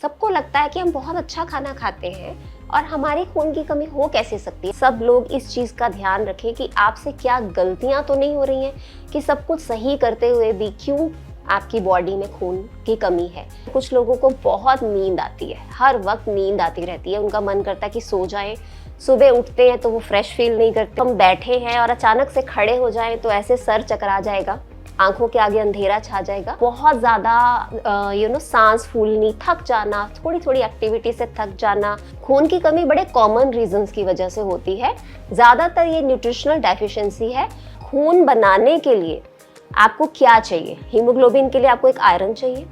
सबको लगता है कि हम बहुत अच्छा खाना खाते हैं और हमारी खून की कमी हो कैसे सकती है। सब लोग इस चीज़ का ध्यान रखें कि आपसे क्या गलतियां तो नहीं हो रही हैं कि सब कुछ सही करते हुए भी क्यों आपकी बॉडी में खून की कमी है। कुछ लोगों को बहुत नींद आती है, हर वक्त नींद आती रहती है, उनका मन करता है कि सो जाएं। सुबह उठते हैं तो वो फ्रेश फील नहीं करते। हम बैठे हैं और अचानक से खड़े हो जाएं तो ऐसे सर चकरा जाएगा, आंखों के आगे अंधेरा छा जाएगा, बहुत ज़्यादा सांस फूलनी, थक जाना, थोड़ी थोड़ी एक्टिविटी से थक जाना। खून की कमी बड़े कॉमन रीजंस की वजह से होती है। ज़्यादातर ये न्यूट्रिशनल डेफिशिएंसी है। खून बनाने के लिए आपको क्या चाहिए? हीमोग्लोबिन के लिए आपको एक आयरन चाहिए,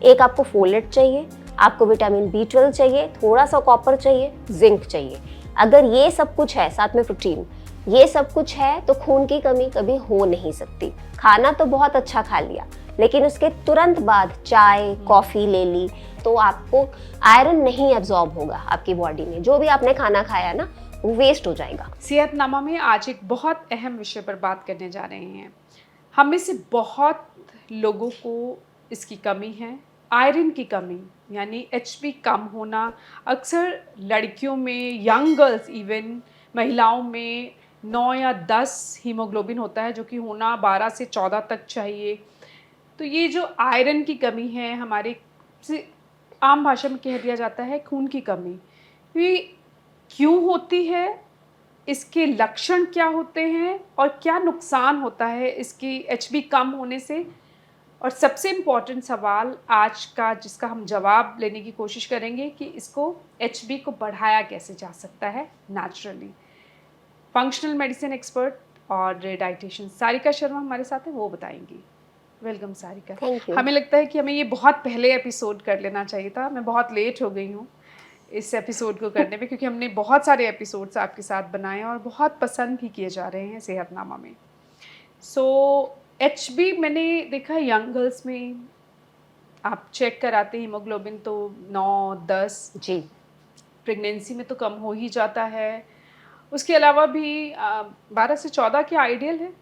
एक आपको फोलेट चाहिए, आपको विटामिन B12 चाहिए, थोड़ा सा कॉपर चाहिए, जिंक चाहिए। अगर ये सब कुछ है, साथ में प्रोटीन, ये सब कुछ है तो खून की कमी कभी हो नहीं सकती। खाना तो बहुत अच्छा खा लिया, लेकिन उसके तुरंत बाद चाय कॉफ़ी ले ली तो आपको आयरन नहीं एब्जॉर्ब होगा आपकी बॉडी में। जो भी आपने खाना खाया ना वो वेस्ट हो जाएगा। सेहतनामा में आज एक बहुत अहम विषय पर बात करने जा रहे हैं। हम में से बहुत लोगों को इसकी कमी है, आयरन की कमी यानी HB कम होना। अक्सर लड़कियों में, यंग गर्ल्स इवन, महिलाओं में 9 या 10 हीमोग्लोबिन होता है, जो कि होना 12 से 14 तक चाहिए। तो ये जो आयरन की कमी है, हमारे से आम भाषा में कह दिया जाता है खून की कमी। ये क्यों होती है, इसके लक्षण क्या होते हैं और क्या नुकसान होता है इसकी HB कम होने से? और सबसे इम्पॉर्टेंट सवाल आज का, जिसका हम जवाब लेने की कोशिश करेंगे कि इसको HB को बढ़ाया कैसे जा सकता है नेचुरली। फंक्शनल मेडिसिन एक्सपर्ट और डाइटिशियन सारिका शर्मा हमारे साथ है, वो बताएंगी। वेलकम सारिका। Thank you. हमें लगता है कि हमें ये बहुत पहले एपिसोड कर लेना चाहिए था। मैं बहुत लेट हो गई हूँ इस एपिसोड को करने में, क्योंकि हमने बहुत सारे एपिसोड्स आपके साथ बनाए हैं और बहुत पसंद भी किए जा रहे हैं सेहतनामा में। सो HB मैंने देखा यंग गर्ल्स में, आप चेक कराते हीमोग्लोबिन तो 9-10, जी, प्रेगनेंसी में तो कम हो ही जाता है। उसके अलावा भी 12 से 14 क्या आइडियल है?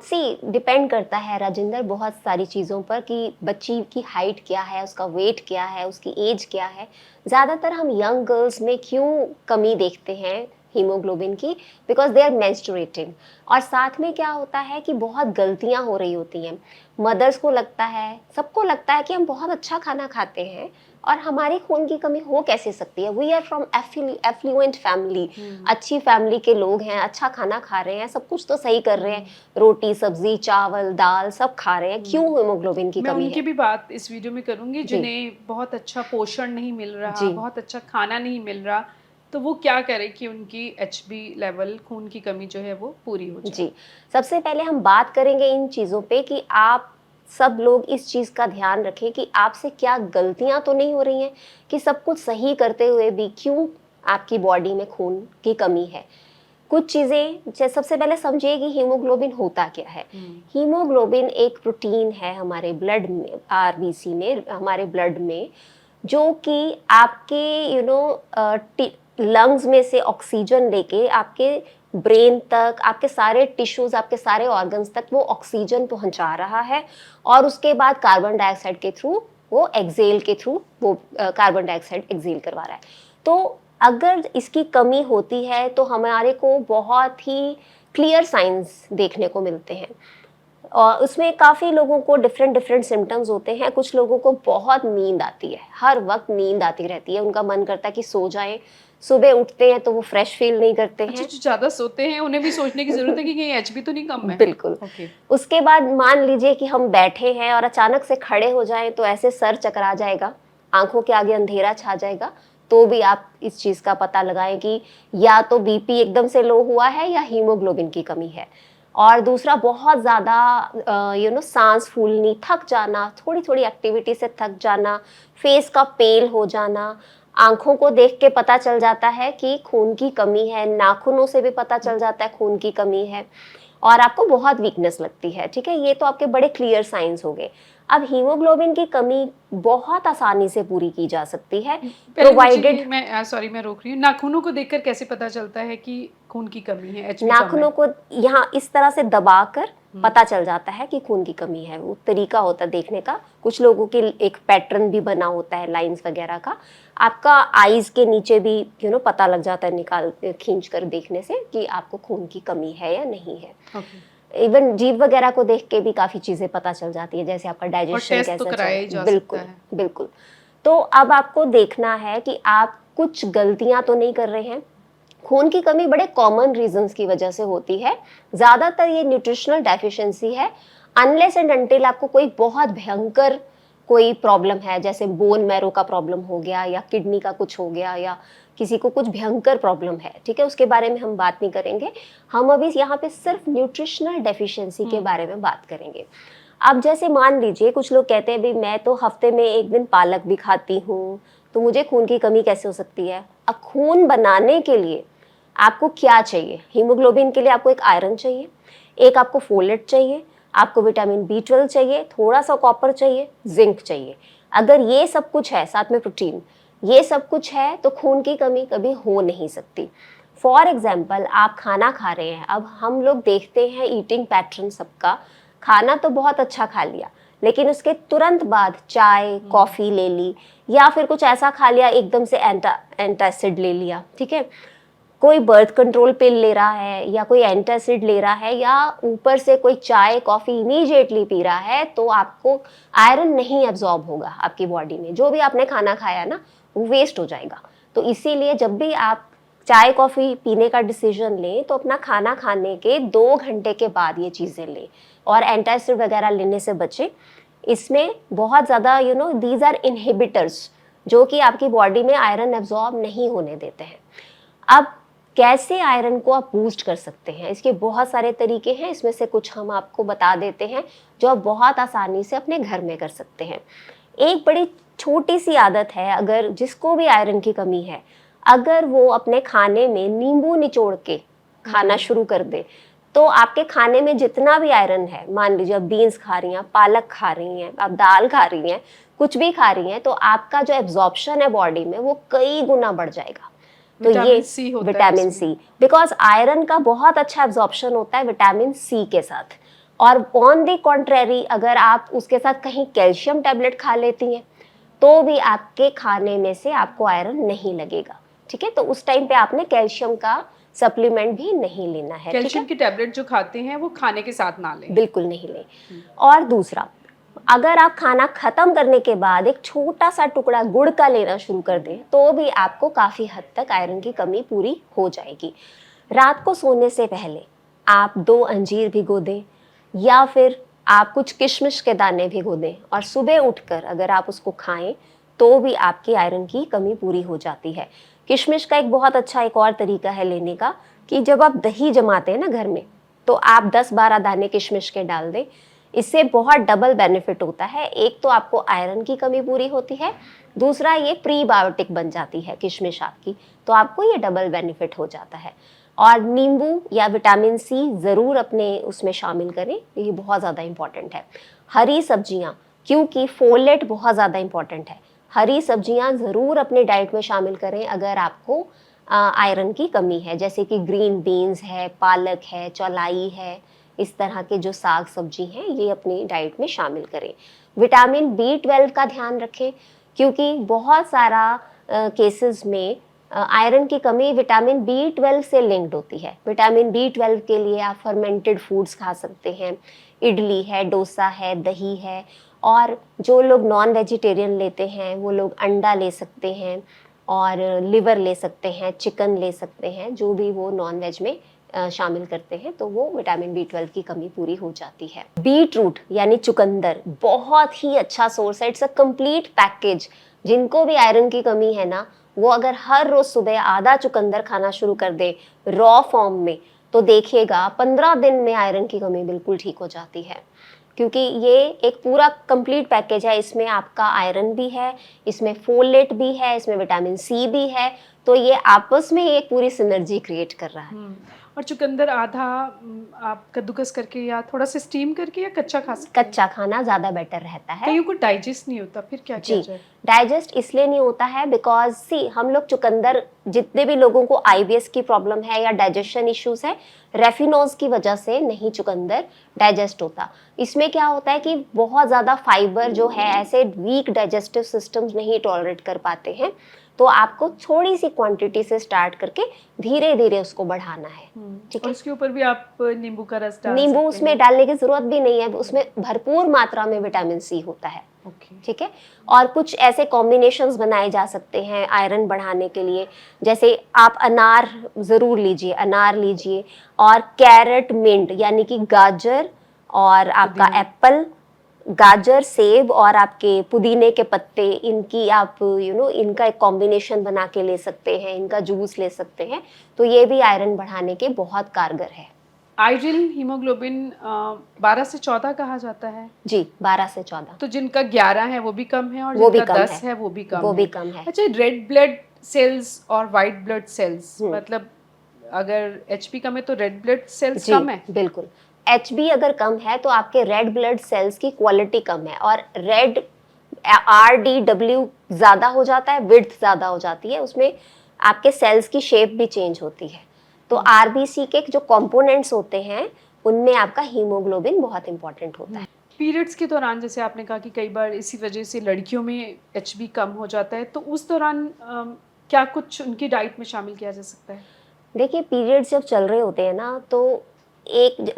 सी डिपेंड करता है राजेंद्र बहुत सारी चीज़ों पर कि बच्ची की हाइट क्या है, उसका वेट क्या है, उसकी एज क्या है। ज़्यादातर हम यंग गर्ल्स में क्यों कमी देखते हैं हीमोग्लोबिन की? Because they are menstruating. और साथ में क्या होता है कि बहुत गलतियां हो रही होती हैं। मदर्स को लगता है, सबको लगता है कि हम बहुत अच्छा खाना खाते हैं और हमारी खून की कमी हो कैसे सकती है। We are from affluent family, अच्छी फैमिली के लोग हैं, अच्छा खाना खा रहे हैं, सब कुछ तो सही कर रहे हैं, रोटी सब्जी चावल दाल सब खा रहे हैं, क्यों हीमोग्लोबिन की मैं कमी उनकी है? भी बात इस वीडियो में करूँगी, जी जिन्हें बहुत अच्छा पोषण नहीं मिल रहा, जी बहुत अच्छा खाना नहीं मिल रहा, तो वो क्या करें कि उनकी HB लेवल, खून की कमी जो है वो पूरी हो जाए। जी। सबसे पहले हम बात करेंगे इन चीज़ों पे कि आप सब लोग इस चीज़ का ध्यान रखें कि आपसे क्या गलतियां तो नहीं हो रही हैं कि सब कुछ सही करते हुए भी क्यों आपकी बॉडी में खून की कमी है। कुछ चीज़ें, जैसे सबसे पहले समझिए कि हीमोग्लोबिन होता क्या है। हीमोग्लोबिन एक प्रोटीन है हमारे ब्लड में, RBC में, हमारे ब्लड में, जो कि आपके लंग्स में से ऑक्सीजन लेके आपके ब्रेन तक, आपके सारे टिश्यूज, आपके सारे ऑर्गन्स तक वो ऑक्सीजन पहुंचा रहा है और उसके बाद कार्बन डाइऑक्साइड के थ्रू, वो एक्सेल के थ्रू वो कार्बन डाइऑक्साइड एक्सेल करवा रहा है। तो अगर इसकी कमी होती है तो हमारे को बहुत ही क्लियर साइंस देखने को मिलते हैं। और उसमें काफ़ी लोगों को डिफरेंट डिफरेंट सिम्टम्स होते हैं। कुछ लोगों को बहुत नींद आती है, हर वक्त नींद आती रहती है, उनका मन करता है कि सो जाएं। सुबह उठते हैं तो वो फ्रेश फील नहीं करते अच्छा, हैं। जो ज़्यादा सोते हैं उन्हें भी सोचने की ज़रूरत है कि कहीं HB तो नहीं कम है? बिल्कुल। ओके। उसके बाद मान लीजिए कि हम बैठे हैं और अचानक से खड़े हो जाएं तो ऐसे सर चकरा जाएगा, आंखों के आगे अंधेरा छा जाएगा। तो भी आप इस चीज़ का पता लगाएं कि या तो BP एकदम से लो हुआ है या हीमोग्लोबिन की कमी है। और दूसरा, बहुत ज़्यादा सांस फूलनी, थक जाना, थोड़ी थोड़ी एक्टिविटी से थक जाना, फेस का पेल हो जाना, आंखों को देख के पता चल जाता है कि खून की कमी है, नाखूनों से भी पता चल जाता है खून की कमी है, और आपको बहुत वीकनेस लगती है। ठीक है, ये तो आपके बड़े क्लियर साइंस हो गए। अब हीमोग्लोबिन की कमी बहुत आसानी से पूरी की जा सकती है, पहले मुझे प्रोवाइडेड। ये, मैं सॉरी मैं रोक रही हूँ, नाखूनों को देखकर कैसे पता चलता है कि खून की कमी है, HB कम है? नाखूनों को यहाँ इस तरह से दबाकर पता चल जाता है कि खून की कमी है। वो तरीका होता है देखने का, कुछ लोगों के एक पैटर्न भी बना होता है लाइंस वगैरह का। आपका आईज के नीचे भी पता लग जाता है निकाल खींच कर देखने से कि आपको खून की कमी है या नहीं है। इवन जीभ वगैरह को देख के भी काफ़ी चीज़ें पता चल जाती है, जैसे आपका डाइजेशन कैसा चल रहा है। बिल्कुल बिल्कुल। तो अब आपको देखना है कि आप कुछ गलतियां तो नहीं कर रहे हैं। खून की कमी बड़े कॉमन रीजंस की वजह से होती है, ज़्यादातर ये न्यूट्रिशनल डेफिशिएंसी है, अनलेस एंड अनटिल आपको कोई बहुत भयंकर कोई प्रॉब्लम है, जैसे बोन मैरो का प्रॉब्लम हो गया या किडनी का कुछ हो गया या किसी को कुछ भयंकर प्रॉब्लम है, ठीक है, उसके बारे में हम बात नहीं करेंगे। हम अभी यहाँ पे सिर्फ न्यूट्रिशनल डेफिशिएंसी के बारे में बात करेंगे। अब जैसे मान लीजिए कुछ लोग कहते हैं भाई मैं तो हफ्ते में एक दिन पालक भी खाती हूँ, तो मुझे खून की कमी कैसे हो सकती है। अब खून बनाने के लिए आपको क्या चाहिए? हीमोग्लोबिन के लिए आपको एक आयरन चाहिए, एक आपको फोलेट चाहिए, आपको विटामिन B12 चाहिए, थोड़ा सा कॉपर चाहिए, जिंक चाहिए। अगर ये सब कुछ है, साथ में प्रोटीन, ये सब कुछ है, तो खून की कमी कभी हो नहीं सकती। फॉर एग्जाम्पल आप खाना खा रहे हैं, अब हम लोग देखते हैं ईटिंग पैटर्न सबका, खाना तो बहुत अच्छा खा लिया लेकिन उसके तुरंत बाद चाय कॉफ़ी ले ली या फिर कुछ ऐसा खा लिया एकदम से एंटासिड ले लिया, ठीक है, कोई बर्थ कंट्रोल पिल ले रहा है या कोई एंटासिड ले रहा है या ऊपर से कोई चाय कॉफ़ी इमीडिएटली पी रहा है, तो आपको आयरन नहीं एब्जॉर्ब होगा आपकी बॉडी में। जो भी आपने खाना खाया ना वो वेस्ट हो जाएगा। तो इसीलिए जब भी आप चाय कॉफ़ी पीने का डिसीजन लें तो अपना खाना खाने के 2 घंटे के बाद ये चीज़ें लें और एंटासिड वगैरह लेने से बचें। इसमें बहुत ज़्यादा दीज आर इनहिबिटर्स जो कि आपकी बॉडी में आयरन एब्जॉर्ब नहीं होने देते हैं। अब कैसे आयरन को आप बूस्ट कर सकते हैं, इसके बहुत सारे तरीके हैं, इसमें से कुछ हम आपको बता देते हैं जो आप बहुत आसानी से अपने घर में कर सकते हैं। एक बड़ी छोटी सी आदत है, अगर जिसको भी आयरन की कमी है, अगर वो अपने खाने में नींबू निचोड़ के खाना शुरू कर दे तो आपके खाने में जितना भी आयरन है, मान लीजिए आप बीन्स खा रही हैं, पालक खा रही हैं, आप दाल खा रही हैं, कुछ भी खा रही हैं, तो आपका जो एब्जॉर्प्शन है बॉडी में वो कई गुना बढ़ जाएगा। तो ये विटामिन सी, बिकॉज आयरन का बहुत अच्छा एब्जॉर्प्शन होता है विटामिन सी के साथ। और ऑन द कॉन्ट्रेरी अगर आप उसके साथ कहीं कैल्शियम टैबलेट खा लेती हैं तो भी आपके खाने में से आपको आयरन नहीं लगेगा, ठीक है। तो उस टाइम पे आपने कैल्शियम का सप्लीमेंट भी नहीं लेना है। कैल्शियम की टैबलेट जो खाते हैं वो खाने के साथ ना लें, बिल्कुल नहीं लें। और दूसरा, अगर आप खाना खत्म करने के बाद एक छोटा सा टुकड़ा गुड़ का लेना शुरू कर दें तो भी आपको काफ़ी हद तक आयरन की कमी पूरी हो जाएगी। रात को सोने से पहले आप 2 अंजीर भिगो दें या फिर आप कुछ किशमिश के दाने भिगो दें और सुबह उठकर अगर आप उसको खाएं तो भी आपकी आयरन की कमी पूरी हो जाती है। किशमिश का एक बहुत अच्छा एक और तरीका है लेने का कि जब आप दही जमाते हैं ना घर में, तो आप 10-12 दाने किशमिश के डाल दें। इससे बहुत डबल बेनिफिट होता है। एक तो आपको आयरन की कमी पूरी होती है, दूसरा ये प्रीबायोटिक बन जाती है किशमिश आपकी, तो आपको ये डबल बेनिफिट हो जाता है। और नींबू या विटामिन सी ज़रूर अपने उसमें शामिल करें, ये बहुत ज़्यादा इम्पॉर्टेंट है। हरी सब्जियाँ, क्योंकि फोलेट बहुत ज़्यादा इम्पॉर्टेंट है, हरी सब्जियाँ ज़रूर अपने डाइट में शामिल करें अगर आपको आयरन की कमी है, जैसे कि ग्रीन बीन्स है, पालक है, चौलाई है, इस तरह के जो साग सब्जी हैं ये अपनी डाइट में शामिल करें। विटामिन B12 का ध्यान रखें क्योंकि बहुत सारा केसेस में आयरन की कमी विटामिन B12 से लिंक्ड होती है। विटामिन B12 के लिए आप फर्मेंटेड फूड्स खा सकते हैं, इडली है, डोसा है, दही है, और जो लोग नॉन वेजिटेरियन लेते हैं वो लोग अंडा ले सकते हैं और लिवर ले सकते हैं, चिकन ले सकते हैं, जो भी वो नॉन वेज में शामिल करते हैं, तो वो विटामिन B12 की कमी पूरी हो जाती है। बीट रूट यानी चुकंदर बहुत ही अच्छा सोर्स है, इट्स अ कंप्लीट पैकेज। जिनको भी आयरन की कमी है ना, वो अगर हर रोज सुबह आधा चुकंदर खाना शुरू कर दे रॉ फॉर्म में, तो देखिएगा 15 दिन में आयरन की कमी बिल्कुल ठीक हो जाती है, क्योंकि ये एक पूरा कंप्लीट पैकेज है। इसमें आपका आयरन भी है, इसमें फोलेट भी है, इसमें विटामिन सी भी है, तो ये आपस में एक पूरी सिनर्जी क्रिएट कर रहा है। और और चुकंदर आधा आप कद्दूकस करके या थोड़ा सा स्टीम करके या कच्चा खा सकते हैं? कच्चा खाना ज़्यादा बेटर रहता है। कईयों को डाइजेस्ट नहीं होता, फिर क्या किया जी, जाए? डाइजेस्ट इसलिए नहीं होता है बिकॉज़ सी हम लोग चुकंदर, जितने भी लोगों को आईबीएस की प्रॉब्लम है या डाइजेशन इश्यूज़ है, रेफिनोज़ की वजह से नहीं चुकंदर डाइजेस्ट होता। इसमें क्या होता है कि बहुत ज़्यादा फाइबर जो है ऐसे वीक डाइजेस्टिव सिस्टम्स नहीं टॉलरेट कर पाते हैं, तो आपको थोड़ी-सी क्वांटिटी से स्टार्ट करके धीरे-धीरे उसको बढ़ाना है, ठीक और है? उसके ऊपर भी आप नींबू का रस डाल नींबू सकते उसमें हैं। डालने की ज़रूरत भी नहीं है, उसमें भरपूर मात्रा में विटामिन सी होता है। ओके। ठीक है। और कुछ ऐसे कॉम्बिनेशंस बनाए जा सकते हैं आयरन बढ़ाने के लिए, जैसे आप अनार ज़रूर लीजिए, अनार लीजिए और कैरेट मिंट यानी कि गाजर और आपका पुदीना। एप्पल, गाजर सेब और आपके पुदीने के पत्ते, इनकी आप इनका एक कॉम्बिनेशन बना के ले सकते हैं, इनका जूस ले सकते हैं, तो ये भी आयरन बढ़ाने के बहुत कारगर है। आयरन हीमोग्लोबिन 12 से 14 कहा जाता है, जी, 12 से 14 तो जिनका 11 है वो भी कम है और वो भी जिनका कम 10 है, है वो भी कम वो है। भी कम है। अच्छा, रेड ब्लड सेल्स और वाइट ब्लड सेल्स, हम्म। मतलब अगर एचपी कम है तो रेड ब्लड सेल्स जी कम है? बिल्कुल। एचबी अगर कम है तो आपके रेड ब्लड सेल्स की क्वालिटी कम है, और रेड RDW ज़्यादा हो जाता है, विड्थ ज़्यादा हो जाती है, उसमें आपके सेल्स की शेप भी चेंज होती है। तो आरबीसी के जो कंपोनेंट्स होते हैं उनमें आपका हीमोग्लोबिन बहुत इंपॉर्टेंट होता है। पीरियड्स के दौरान जैसे आपने कहा कि कई बार इसी वजह से लड़कियों में एचबी कम हो जाता है, तो उस दौरान क्या कुछ उनकी डाइट में शामिल किया जा सकता है? देखिए, पीरियड्स जब चल रहे होते हैं ना, तो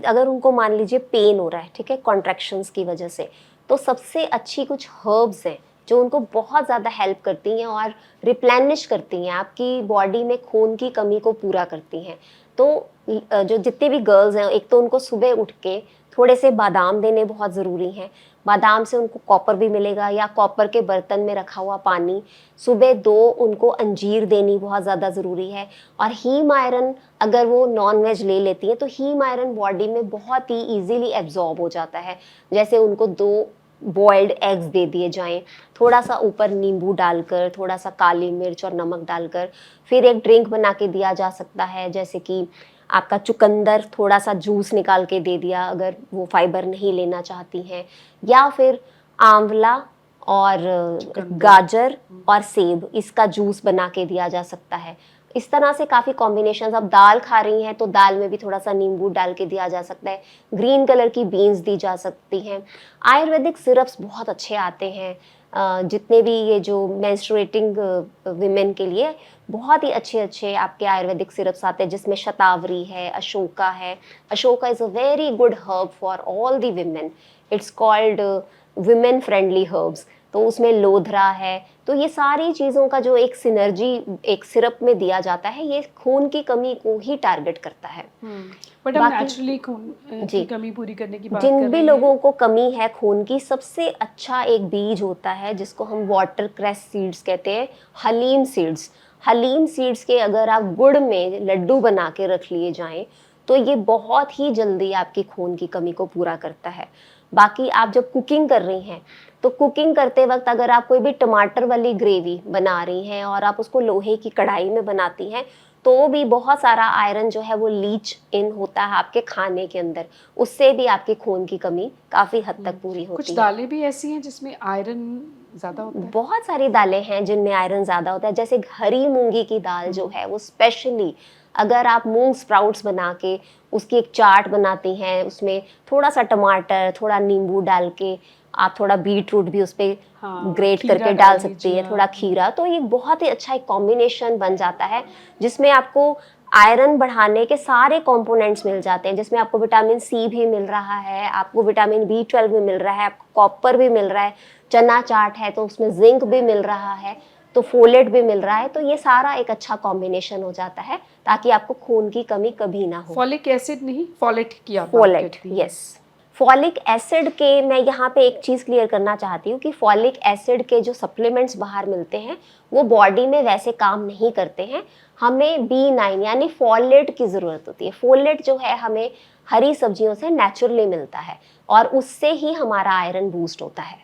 अगर उनको मान लीजिए पेन हो रहा है, ठीक है, कॉन्ट्रैक्शंस की वजह से, तो सबसे अच्छी कुछ हर्ब्स हैं जो उनको बहुत ज़्यादा हेल्प करती हैं और रिप्लेनिश करती हैं, आपकी बॉडी में खून की कमी को पूरा करती हैं। तो जो जितने भी गर्ल्स हैं, एक तो उनको सुबह उठ के थोड़े से बादाम देने बहुत ज़रूरी हैं। बादाम से उनको कॉपर भी मिलेगा, या कॉपर के बर्तन में रखा हुआ पानी, सुबह 2 उनको अंजीर देनी बहुत ज़्यादा ज़रूरी है। और हीम आयरन अगर वो नॉन वेज ले लेती हैं तो हीम आयरन बॉडी में बहुत ही इजीली एब्जॉर्ब हो जाता है। जैसे उनको 2 बॉइल्ड एग्स दे दिए जाएं, थोड़ा सा ऊपर नींबू डालकर, थोड़ा सा काली मिर्च और नमक डालकर, फिर एक ड्रिंक बना के दिया जा सकता है, जैसे कि आपका चुकंदर थोड़ा सा जूस निकाल के दे दिया अगर वो फाइबर नहीं लेना चाहती हैं, या फिर आंवला और चुकंदर। गाजर और सेब, इसका जूस बना के दिया जा सकता है। इस तरह से काफ़ी कॉम्बिनेशंस। अब दाल खा रही हैं तो दाल में भी थोड़ा सा नींबू डाल के दिया जा सकता है, ग्रीन कलर की बीन्स दी जा सकती हैं। आयुर्वेदिक सिरप्स बहुत अच्छे आते हैं, जितने भी ये जो मेंस्ट्रुएटिंग विमेन के लिए बहुत ही अच्छे अच्छे आपके आयुर्वेदिक सिरप्स आते हैं, जिसमें शतावरी है, अशोका है। Ashoka is a very good herb for all the women, it's called women friendly herbs. तो उसमें लोधरा है। तो ये सारी चीज़ों का जो एक सिनर्जी एक सिरप में दिया जाता है, ये खून की कमी को ही टारगेट करता है। बट हम बाकी नेचुरली खून की जी, कमी पूरी करने की बात जिन कर भी रहे हैं। लोगों को कमी है खून की, सबसे अच्छा एक बीज होता है जिसको हम वाटर क्रेस सीड्स कहते हैं, हलीम सीड्स। हलीम सीड्स के अगर आप गुड़ में लड्डू बना के रख लिए जाएं तो ये बहुत ही जल्दी आपकी खून की कमी को पूरा करता है। बाकी आप जब कुकिंग कर रही हैं तो कुकिंग करते वक्त अगर आप कोई भी टमाटर वाली ग्रेवी बना रही हैं और आप उसको लोहे की कढ़ाई में बनाती हैं, तो भी बहुत सारा आयरन जो है वो लीच इन होता है आपके खाने के अंदर, उससे भी आपकी खून की कमी काफ़ी हद तक पूरी कुछ होती है। दालें भी ऐसी हैं जिसमें आयरन ज़्यादा होता है? बहुत सारी दालें हैं जिनमें आयरन ज़्यादा होता है, जैसे हरी मूंगी की दाल जो है वो स्पेशली, अगर आप मूंग स्प्राउट्स बना के उसकी एक चाट बनाती हैं, उसमें थोड़ा सा टमाटर, थोड़ा नींबू डाल के, आप थोड़ा बीट रूट भी उस पर हाँ, ग्रेट खीरा करके डाल डाल सकती लीजिए है, थोड़ा आप। खीरा, तो ये बहुत ही अच्छा एक कॉम्बिनेशन बन जाता है जिसमें आपको आयरन बढ़ाने के सारे कंपोनेंट्स मिल जाते हैं, जिसमें आपको विटामिन सी भी मिल रहा है, आपको विटामिन B12 भी मिल रहा है, आपको कॉपर भी मिल रहा है, चना चाट है तो उसमें जिंक भी मिल रहा है, तो फोलेट भी मिल रहा है। तो ये सारा एक अच्छा कॉम्बिनेशन हो जाता है ताकि आपको खून की कमी कभी ना हो। फॉलिक एसिड नहीं, फॉलेट की आप बात फोलेट, करती हैं। यस। फॉलिक एसिड के मैं यहाँ पे एक चीज़ क्लियर करना चाहती हूँ कि फॉलिक एसिड के जो सप्लीमेंट्स बाहर मिलते हैं वो बॉडी में वैसे काम नहीं करते हैं। हमें B9 यानी फोलेट की ज़रूरत होती है। फोलेट जो है हमें हरी सब्जियों से नेचुरली मिलता है और उससे ही हमारा आयरन बूस्ट होता है।